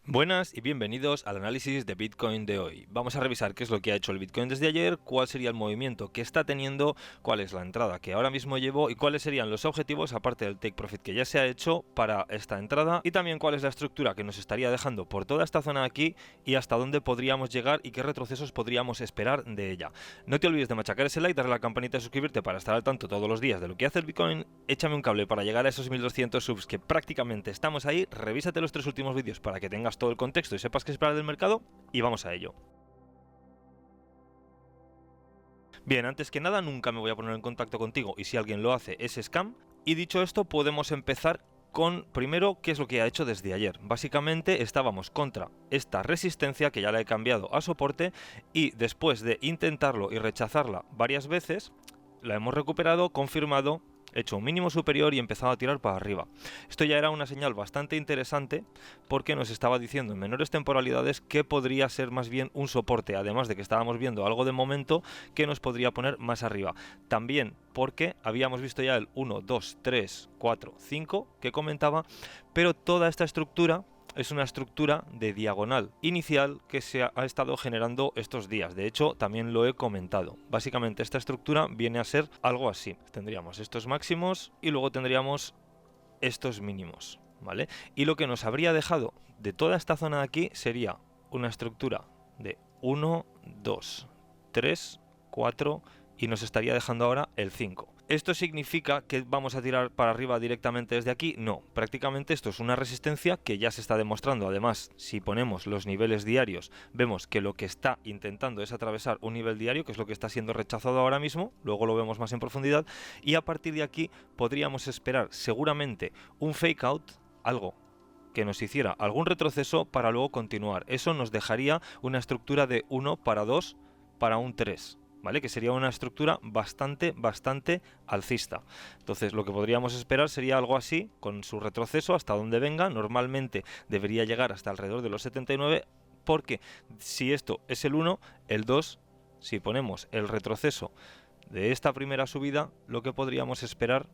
Buenas y bienvenidos al análisis de Bitcoin de hoy. Vamos a revisar qué es lo que ha hecho el Bitcoin desde ayer, cuál sería el movimiento que está teniendo, cuál es la entrada que ahora mismo llevo y cuáles serían los objetivos, aparte del take profit que ya se ha hecho para esta entrada, y también cuál es la estructura que nos estaría dejando por toda esta zona de aquí y hasta dónde podríamos llegar y qué retrocesos podríamos esperar de ella. No te olvides de machacar ese like, darle a la campanita y suscribirte para estar al tanto todos los días de lo que hace el Bitcoin. Échame un cable para llegar a esos 1200 subs que prácticamente estamos ahí. Revísate los 3 últimos vídeos para que tengas todo el contexto y sepas qué esperar del mercado, y vamos a ello. Bien, antes que nada, nunca me voy a poner en contacto contigo y si alguien lo hace es scam. Y dicho esto, podemos empezar con, primero, qué es lo que ha hecho desde ayer. Básicamente estábamos contra esta resistencia, que ya la he cambiado a soporte, y después de intentarlo y rechazarla varias veces, la hemos recuperado, confirmado, hecho un mínimo superior y empezado a tirar para arriba. Esto ya era una señal bastante interesante porque nos estaba diciendo en menores temporalidades que podría ser más bien un soporte, además de que estábamos viendo algo de momento que nos podría poner más arriba. También porque habíamos visto ya el 1, 2, 3, 4, 5 que comentaba, pero toda esta estructura es una estructura de diagonal inicial que se ha estado generando estos días. De hecho, también lo he comentado. Básicamente esta estructura viene a ser algo así. Tendríamos estos máximos y luego tendríamos estos mínimos, ¿vale? Y lo que nos habría dejado de toda esta zona de aquí sería una estructura de 1, 2, 3, 4 y nos estaría dejando ahora el 5. ¿Esto significa que vamos a tirar para arriba directamente desde aquí? No, prácticamente esto es una resistencia que ya se está demostrando. Además, si ponemos los niveles diarios, vemos que lo que está intentando es atravesar un nivel diario, que es lo que está siendo rechazado ahora mismo, luego lo vemos más en profundidad, y a partir de aquí podríamos esperar seguramente un fake out, algo que nos hiciera algún retroceso para luego continuar. Eso nos dejaría una estructura de 1 para 2 para un 3. ¿Vale? Que sería una estructura bastante alcista. Entonces lo que podríamos esperar sería algo así, con su retroceso hasta donde venga. Normalmente debería llegar hasta alrededor de los 79, porque si esto es el 1, el 2, si ponemos el retroceso de esta primera subida, lo que podríamos esperar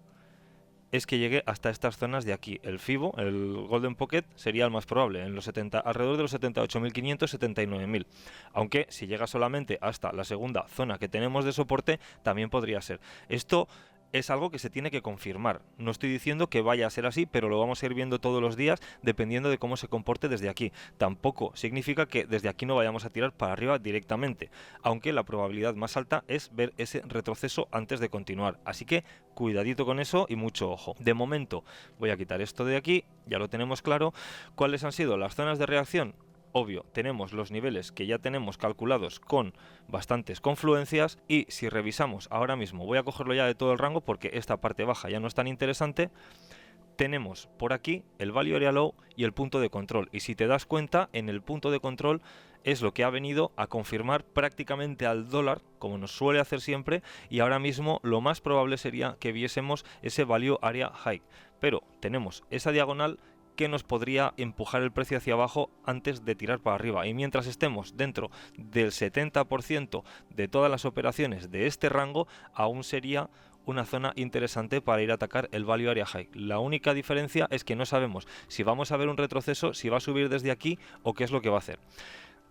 es que llegue hasta estas zonas de aquí. El FIBO, el Golden Pocket, sería el más probable, en los 70, alrededor de los 78.500, 79.000. Aunque si llega solamente hasta la segunda zona que tenemos de soporte, también podría ser. Esto es algo que se tiene que confirmar. No estoy diciendo que vaya a ser así, pero lo vamos a ir viendo todos los días dependiendo de cómo se comporte desde aquí. Tampoco significa que desde aquí no vayamos a tirar para arriba directamente, aunque la probabilidad más alta es ver ese retroceso antes de continuar. Así que cuidadito con eso y mucho ojo. De momento voy a quitar esto de aquí, ya lo tenemos claro. ¿Cuáles han sido las zonas de reacción? Obvio, tenemos los niveles que ya tenemos calculados con bastantes confluencias, y si revisamos ahora mismo, voy a cogerlo ya de todo el rango porque esta parte baja ya no es tan interesante. Tenemos por aquí el Value Area Low y el punto de control, y si te das cuenta, en el punto de control es lo que ha venido a confirmar prácticamente al dólar, como nos suele hacer siempre, y ahora mismo lo más probable sería que viésemos ese Value Area High, pero tenemos esa diagonal que nos podría empujar el precio hacia abajo antes de tirar para arriba, y mientras estemos dentro del 70% de todas las operaciones de este rango, aún sería una zona interesante para ir a atacar el Value Area High. La única diferencia es que no sabemos si vamos a ver un retroceso, si va a subir desde aquí o qué es lo que va a hacer.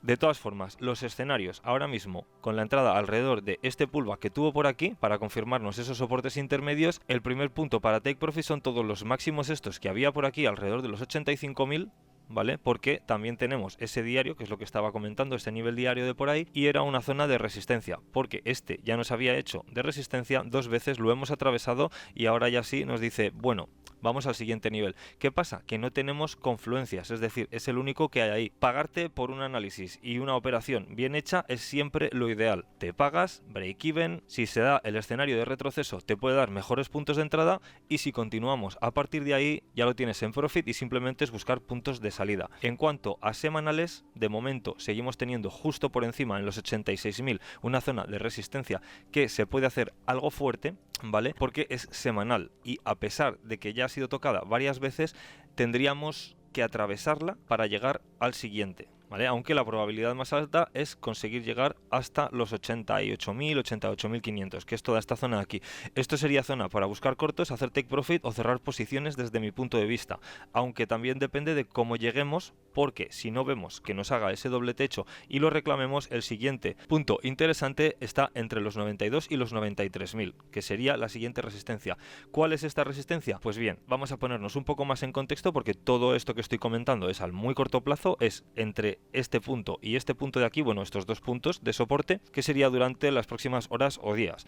De todas formas, los escenarios ahora mismo, con la entrada alrededor de este pullback que tuvo por aquí, para confirmarnos esos soportes intermedios, el primer punto para take profit son todos los máximos estos que había por aquí alrededor de los 85.000, ¿vale? Porque también tenemos ese diario, que es lo que estaba comentando, este nivel diario de por ahí, y era una zona de resistencia, porque este ya nos había hecho de resistencia dos veces, lo hemos atravesado y ahora ya sí nos dice, bueno, vamos al siguiente nivel. ¿Qué pasa? Que no tenemos confluencias, es decir, es el único que hay ahí. Pagarte por un análisis y una operación bien hecha es siempre lo ideal. Te pagas, break even, si se da el escenario de retroceso te puede dar mejores puntos de entrada, y si continuamos a partir de ahí ya lo tienes en profit y simplemente es buscar puntos de salida. En cuanto a semanales, de momento seguimos teniendo justo por encima en los 86.000 una zona de resistencia que se puede hacer algo fuerte, ¿vale? Porque es semanal y a pesar de que ya ha sido tocada varias veces, tendríamos que atravesarla para llegar al siguiente. ¿vale? Aunque la probabilidad más alta es conseguir llegar hasta los 88.000, 88.500, que es toda esta zona de aquí. Esto sería zona para buscar cortos, hacer take profit o cerrar posiciones desde mi punto de vista, aunque también depende de cómo lleguemos, porque si no vemos que nos haga ese doble techo y lo reclamemos, el siguiente punto interesante está entre los 92 y los 93.000, que sería la siguiente resistencia. ¿Cuál es esta resistencia? Pues bien, vamos a ponernos un poco más en contexto, porque todo esto que estoy comentando es al muy corto plazo, es entre este punto y este punto de aquí, bueno, estos dos puntos de soporte, que sería durante las próximas horas o días.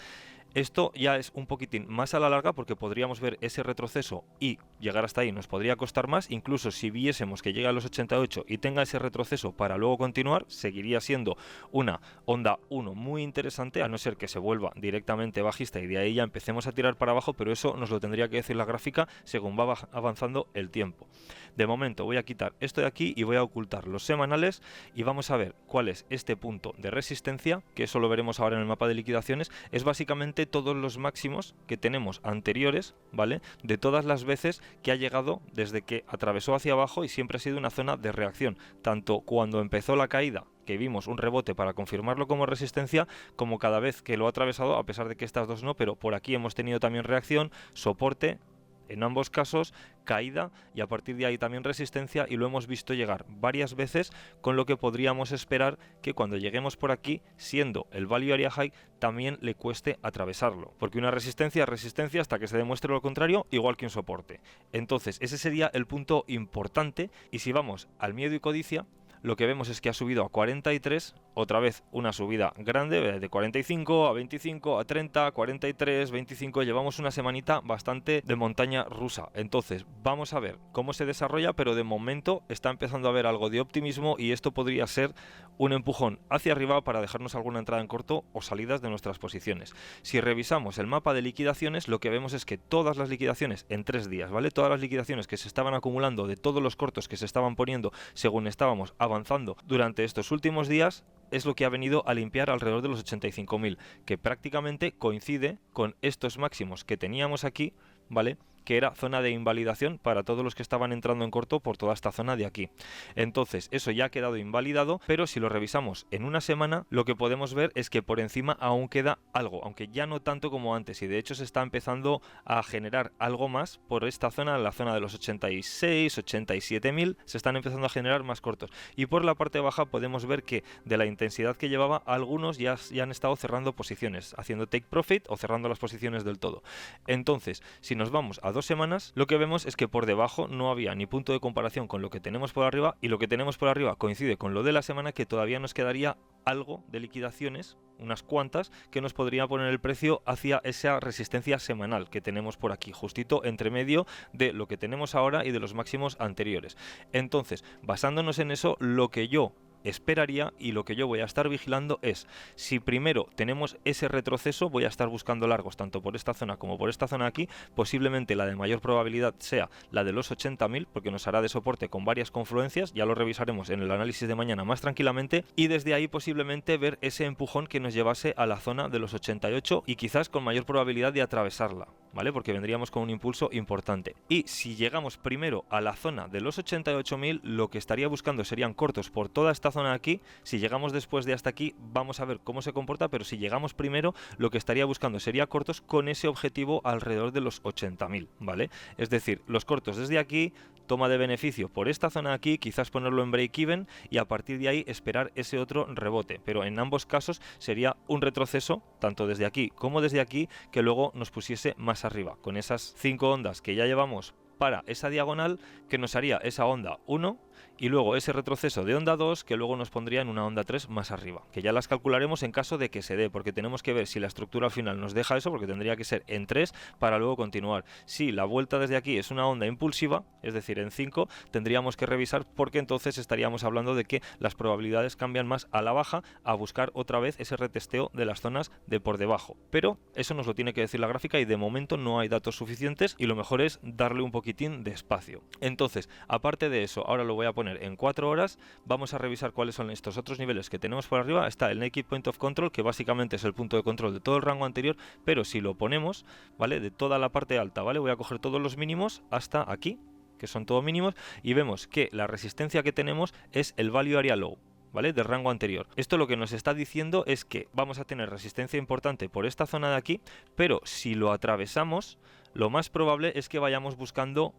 Esto ya es un poquitín más a la larga, porque podríamos ver ese retroceso y llegar hasta ahí nos podría costar más. Incluso si viésemos que llega a los 88 y tenga ese retroceso para luego continuar, seguiría siendo una onda 1 muy interesante, a no ser que se vuelva directamente bajista y de ahí ya empecemos a tirar para abajo, pero eso nos lo tendría que decir la gráfica según va avanzando el tiempo. De momento voy a quitar esto de aquí y voy a ocultar los semanales y vamos a ver cuál es este punto de resistencia, que eso lo veremos ahora en el mapa de liquidaciones. Es básicamente todos los máximos que tenemos anteriores, ¿vale? De todas las veces que ha llegado desde que atravesó hacia abajo, y siempre ha sido una zona de reacción, tanto cuando empezó la caída, que vimos un rebote para confirmarlo como resistencia, como cada vez que lo ha atravesado, a pesar de que estas dos no, pero por aquí hemos tenido también reacción, soporte, en ambos casos caída, y a partir de ahí también resistencia, y lo hemos visto llegar varias veces, con lo que podríamos esperar que cuando lleguemos por aquí, siendo el Value Area High, también le cueste atravesarlo, porque una resistencia es resistencia hasta que se demuestre lo contrario, igual que un soporte. Entonces ese sería el punto importante, y si vamos al miedo y codicia, lo que vemos es que ha subido a 43, otra vez una subida grande, de 45 a 25, a 30, 43, 25, llevamos una semanita bastante de montaña rusa. Entonces vamos a ver cómo se desarrolla, pero de momento está empezando a haber algo de optimismo, y esto podría ser un empujón hacia arriba para dejarnos alguna entrada en corto o salidas de nuestras posiciones. Si revisamos el mapa de liquidaciones, lo que vemos es que todas las liquidaciones en 3 días, ¿vale? Todas las liquidaciones que se estaban acumulando de todos los cortos que se estaban poniendo según estábamos avanzando durante estos últimos días, es lo que ha venido a limpiar alrededor de los 85.000, que prácticamente coincide con estos máximos que teníamos aquí, ¿vale? Que era zona de invalidación para todos los que estaban entrando en corto por toda esta zona de aquí. Entonces eso ya ha quedado invalidado, pero si lo revisamos en una semana, lo que podemos ver es que por encima aún queda algo, aunque ya no tanto como antes, y de hecho se está empezando a generar algo más por esta zona, la zona de los 86, 87.000, se están empezando a generar más cortos, y por la parte baja podemos ver que de la intensidad que llevaba, algunos ya han estado cerrando posiciones, haciendo take profit o cerrando las posiciones del todo. Entonces, si nos vamos a 2 semanas, lo que vemos es que por debajo no había ni punto de comparación con lo que tenemos por arriba, y lo que tenemos por arriba coincide con lo de la semana, que todavía nos quedaría algo de liquidaciones, unas cuantas, que nos podría poner el precio hacia esa resistencia semanal que tenemos por aquí, justito entre medio de lo que tenemos ahora y de los máximos anteriores. Entonces, basándonos en eso, lo que yo esperaría y lo que yo voy a estar vigilando es, si primero tenemos ese retroceso, voy a estar buscando largos tanto por esta zona como por esta zona aquí. Posiblemente la de mayor probabilidad sea la de los 80.000, porque nos hará de soporte con varias confluencias, ya lo revisaremos en el análisis de mañana más tranquilamente, y desde ahí posiblemente ver ese empujón que nos llevase a la zona de los 88 y quizás con mayor probabilidad de atravesarla, ¿vale? Porque vendríamos con un impulso importante. Y si llegamos primero a la zona de los 88.000, lo que estaría buscando serían cortos por toda esta zona de aquí. Si llegamos después de hasta aquí, vamos a ver cómo se comporta, pero si llegamos primero, lo que estaría buscando sería cortos con ese objetivo alrededor de los 80.000, ¿vale? Es decir, los cortos desde aquí, toma de beneficio por esta zona de aquí, quizás ponerlo en break-even y a partir de ahí esperar ese otro rebote, pero en ambos casos sería un retroceso, tanto desde aquí como desde aquí, que luego nos pusiese más arriba, con esas 5 ondas que ya llevamos para esa diagonal, que nos haría esa onda 1 y luego ese retroceso de onda 2 que luego nos pondría en una onda 3 más arriba, que ya las calcularemos en caso de que se dé, porque tenemos que ver si la estructura al final nos deja eso, porque tendría que ser en 3 para luego continuar. Si la vuelta desde aquí es una onda impulsiva, es decir en 5, tendríamos que revisar, porque entonces estaríamos hablando de que las probabilidades cambian más a la baja, a buscar otra vez ese retesteo de las zonas de por debajo, pero eso nos lo tiene que decir la gráfica y de momento no hay datos suficientes y lo mejor es darle un poquitín de espacio. Entonces, aparte de eso, ahora lo voy a poner en 4 horas, vamos a revisar cuáles son estos otros niveles que tenemos por arriba. Está el Naked Point of Control, que básicamente es el punto de control de todo el rango anterior, pero si lo ponemos, ¿vale? De toda la parte alta, ¿vale? Voy a coger todos los mínimos hasta aquí, que son todo mínimos, y vemos que la resistencia que tenemos es el Value Area Low, ¿vale? Del rango anterior. Esto lo que nos está diciendo es que vamos a tener resistencia importante por esta zona de aquí, pero si lo atravesamos, lo más probable es que vayamos buscando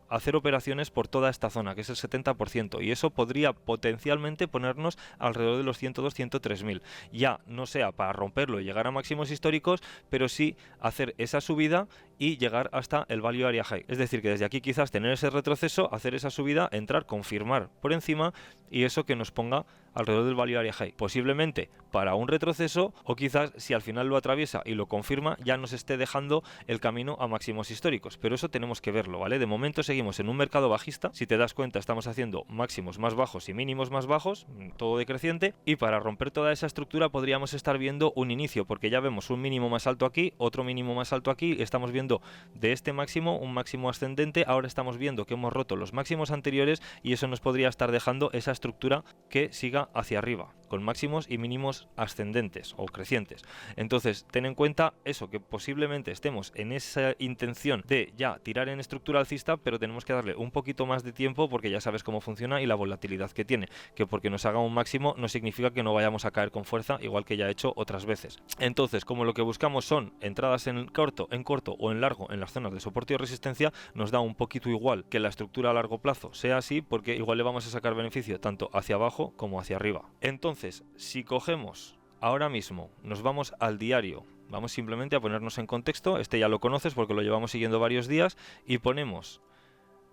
hacer operaciones por toda esta zona, que es el 70%, y eso podría potencialmente ponernos alrededor de los 102-103.000. Ya no sea para romperlo y llegar a máximos históricos, pero sí hacer esa subida y llegar hasta el Value Area High. Es decir, que desde aquí quizás tener ese retroceso, hacer esa subida, entrar, confirmar por encima, y eso que nos ponga alrededor del Value Area High. Posiblemente para un retroceso, o quizás si al final lo atraviesa y lo confirma, ya nos esté dejando el camino a máximos históricos. Pero eso tenemos que verlo, ¿vale? De momento seguimos en un mercado bajista. Si te das cuenta, estamos haciendo máximos más bajos y mínimos más bajos, todo decreciente, y para romper toda esa estructura podríamos estar viendo un inicio, porque ya vemos un mínimo más alto aquí, otro mínimo más alto aquí, estamos viendo de este máximo un máximo ascendente, ahora estamos viendo que hemos roto los máximos anteriores y eso nos podría estar dejando esa estructura que siga hacia arriba, con máximos y mínimos ascendentes o crecientes. Entonces, ten en cuenta eso, que posiblemente estemos en esa intención de ya tirar en estructura alcista, pero tenemos que darle un poquito más de tiempo porque ya sabes cómo funciona y la volatilidad que tiene, que porque nos haga un máximo no significa que no vayamos a caer con fuerza, igual que ya he hecho otras veces. Entonces, como lo que buscamos son entradas en corto o en largo en las zonas de soporte y resistencia, nos da un poquito igual que la estructura a largo plazo sea así, porque igual le vamos a sacar beneficio tanto hacia abajo como hacia arriba. Entonces, si cogemos ahora mismo, nos vamos al diario, vamos simplemente a ponernos en contexto, este ya lo conoces porque lo llevamos siguiendo varios días, y ponemos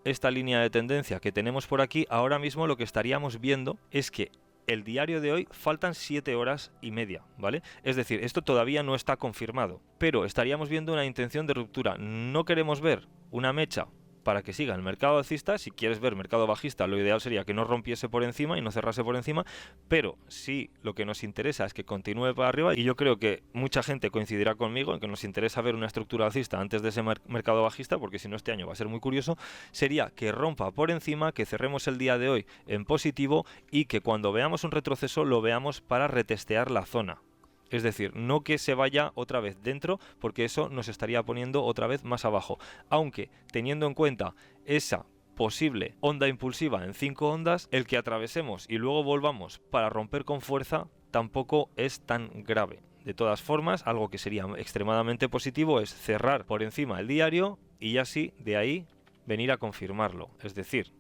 esta línea de tendencia que tenemos por aquí. Ahora mismo lo que estaríamos viendo es que el diario de hoy faltan 7 horas y media, ¿vale? Es decir, esto todavía no está confirmado, pero estaríamos viendo una intención de ruptura. No queremos ver una mecha para que siga el mercado alcista. Si quieres ver mercado bajista, lo ideal sería que no rompiese por encima y no cerrase por encima, pero si lo que nos interesa es que continúe para arriba, y yo creo que mucha gente coincidirá conmigo en que nos interesa ver una estructura alcista antes de ese mercado bajista, porque si no este año va a ser muy curioso, sería que rompa por encima, que cerremos el día de hoy en positivo y que cuando veamos un retroceso lo veamos para retestear la zona. Es decir, no que se vaya otra vez dentro, porque eso nos estaría poniendo otra vez más abajo. Aunque, teniendo en cuenta esa posible onda impulsiva en 5 ondas, el que atravesemos y luego volvamos para romper con fuerza tampoco es tan grave. De todas formas, algo que sería extremadamente positivo es cerrar por encima el diario y así de ahí venir a confirmarlo. Es decir,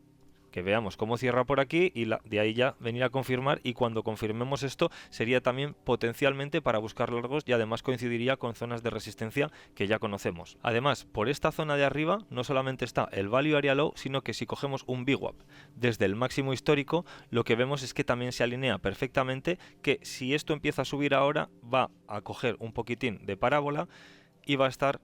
que veamos cómo cierra por aquí y de ahí ya venir a confirmar, y cuando confirmemos esto sería también potencialmente para buscar largos y además coincidiría con zonas de resistencia que ya conocemos. Además, por esta zona de arriba no solamente está el Value Area Low, sino que si cogemos un VWAP desde el máximo histórico, lo que vemos es que también se alinea perfectamente, que si esto empieza a subir ahora va a coger un poquitín de parábola y va a estar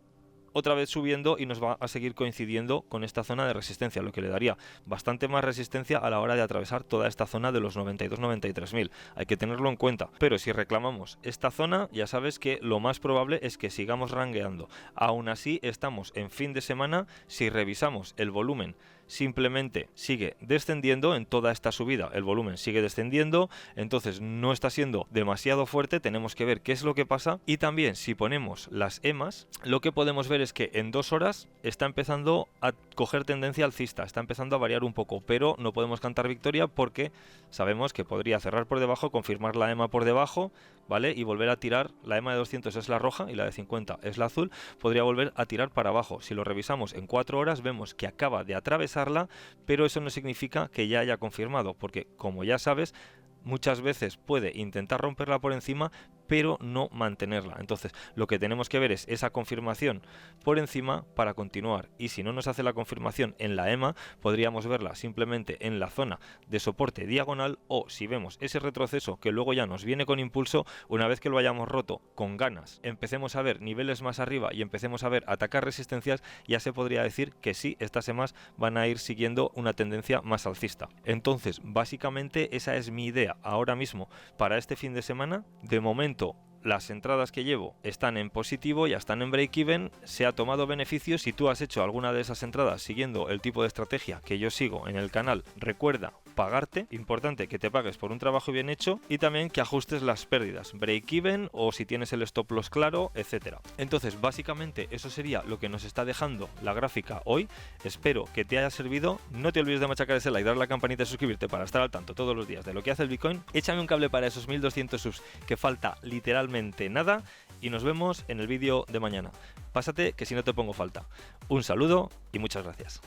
otra vez subiendo y nos va a seguir coincidiendo con esta zona de resistencia, lo que le daría bastante más resistencia a la hora de atravesar toda esta zona de los 92-93.000. Hay que tenerlo en cuenta, pero si reclamamos esta zona, ya sabes que lo más probable es que sigamos rangueando. Aún así, estamos en fin de semana. Si revisamos el volumen, simplemente sigue descendiendo en toda esta subida, el volumen sigue descendiendo, entonces no está siendo demasiado fuerte. Tenemos que ver qué es lo que pasa, y también si ponemos las EMAs, lo que podemos ver es que en 2 horas está empezando a coger tendencia alcista, está empezando a variar un poco, pero no podemos cantar victoria porque sabemos que podría cerrar por debajo, confirmar la EMA por debajo, ¿vale? Y volver a tirar. La EMA de 200 es la roja y la de 50 es la azul, podría volver a tirar para abajo. Si lo revisamos en 4 horas vemos que acaba de atravesarla, pero eso no significa que ya haya confirmado, porque como ya sabes, muchas veces puede intentar romperla por encima pero no mantenerla. Entonces lo que tenemos que ver es esa confirmación por encima para continuar, y si no nos hace la confirmación en la EMA, podríamos verla simplemente en la zona de soporte diagonal, o si vemos ese retroceso que luego ya nos viene con impulso, una vez que lo hayamos roto con ganas, empecemos a ver niveles más arriba y empecemos a ver atacar resistencias, ya se podría decir que sí, estas EMAs van a ir siguiendo una tendencia más alcista. Entonces básicamente esa es mi idea ahora mismo para este fin de semana. De momento las entradas que llevo están en positivo, ya están en break-even, se ha tomado beneficios. Si tú has hecho alguna de esas entradas siguiendo el tipo de estrategia que yo sigo en el canal, recuerda pagarte, importante que te pagues por un trabajo bien hecho, y también que ajustes las pérdidas, break-even o si tienes el stop loss claro, etcétera. Entonces, básicamente eso sería lo que nos está dejando la gráfica hoy. Espero que te haya servido. No te olvides de machacar ese like, darle a la campanita y suscribirte para estar al tanto todos los días de lo que hace el Bitcoin. Échame un cable para esos 1200 subs, que falta literalmente nada, y nos vemos en el vídeo de mañana. Pásate que si no te pongo falta. Un saludo y muchas gracias.